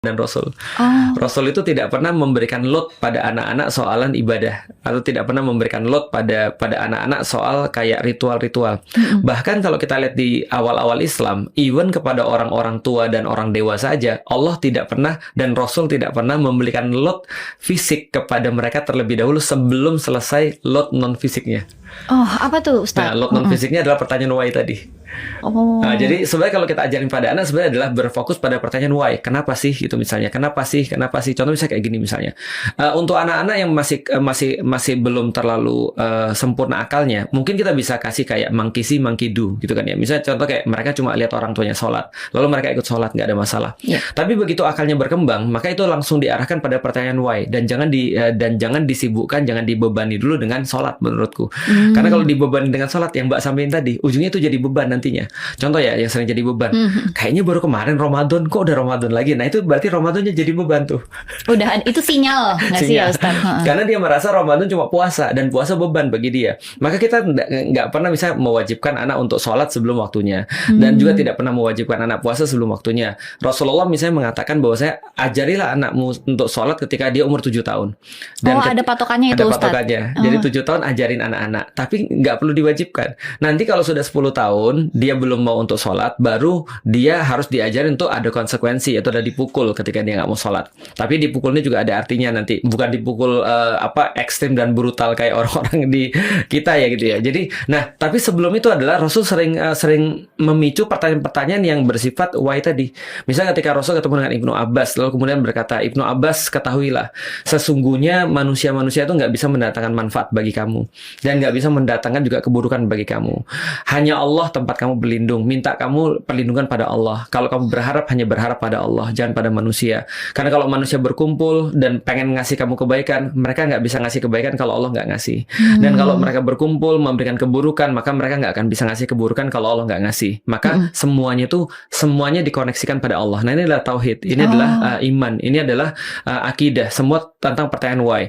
dan Rasul. Oh. Rasul itu tidak pernah memberikan load pada anak-anak soalan ibadah, atau tidak pernah memberikan load pada anak-anak soal kayak ritual-ritual. Bahkan kalau kita lihat di awal-awal Islam, even kepada orang-orang tua dan orang dewasa aja, Allah tidak pernah dan Rasul tidak pernah memberikan load fisik kepada mereka terlebih dahulu sebelum selesai load non fisiknya. Oh, apa tuh Ustaz? Nah, load non fisiknya adalah pertanyaan why tadi. Oh. Nah, jadi sebenarnya kalau kita ajarin pada anak sebenarnya adalah berfokus pada pertanyaan why, kenapa sih gitu misalnya, kenapa sih, contoh misalnya kayak gini misalnya. Untuk anak-anak yang masih belum terlalu sempurna akalnya, mungkin kita bisa kasih kayak monkey see, monkey do gitu kan ya. Misalnya contoh kayak mereka cuma lihat orang tuanya sholat, lalu mereka ikut sholat, nggak ada masalah. Yeah. Tapi begitu akalnya berkembang, maka itu langsung diarahkan pada pertanyaan why, dan jangan disibukkan, jangan dibebani dulu dengan sholat menurutku. Karena kalau dibebani dengan sholat yang Mbak sampaikan tadi, ujungnya itu jadi beban nantinya. Contoh ya, yang sering jadi beban. Kayaknya baru kemarin Ramadan, kok udah Ramadan lagi? Nah itu berarti Ramadannya jadi beban tuh. Udah, itu sinyal nggak sih ya Ustaz? Karena dia merasa Ramadan cuma puasa, dan puasa beban bagi dia. Maka kita nggak pernah bisa mewajibkan anak untuk sholat sebelum waktunya. Dan juga tidak pernah mewajibkan anak puasa sebelum waktunya. Rasulullah misalnya mengatakan bahwa saya ajarilah anakmu untuk sholat ketika dia umur 7 tahun. Dan ada patokannya itu Ustaz? Ada patokannya. Jadi 7 tahun ajarin anak-anak. Tapi nggak perlu diwajibkan. Nanti kalau sudah 10 tahun, dia belum mau untuk sholat, baru dia harus diajarin untuk ada konsekuensi, atau ada dipukul ketika dia nggak mau sholat. Tapi dipukulnya juga ada artinya nanti, bukan dipukul ekstrim dan brutal kayak orang-orang di kita ya gitu ya. Jadi, nah tapi sebelum itu adalah Rasul sering memicu pertanyaan-pertanyaan yang bersifat why tadi. Misalnya ketika Rasul ketemu dengan Ibnu Abbas, lalu kemudian berkata, Ibnu Abbas ketahuilah, sesungguhnya manusia-manusia itu nggak bisa mendatangkan manfaat bagi kamu, dan nggak bisa mendatangkan juga keburukan bagi kamu. Hanya Allah tempat kamu berlindung. Minta kamu perlindungan pada Allah. Kalau kamu berharap, hanya berharap pada Allah, jangan pada manusia. Karena kalau manusia berkumpul dan pengen ngasih kamu kebaikan, mereka nggak bisa ngasih kebaikan kalau Allah nggak ngasih. Dan kalau mereka berkumpul memberikan keburukan, maka mereka nggak akan bisa ngasih keburukan kalau Allah nggak ngasih. Maka semuanya dikoneksikan pada Allah. Nah ini adalah tauhid. Ini adalah iman. Ini adalah akidah. Semua tentang pertanyaan why.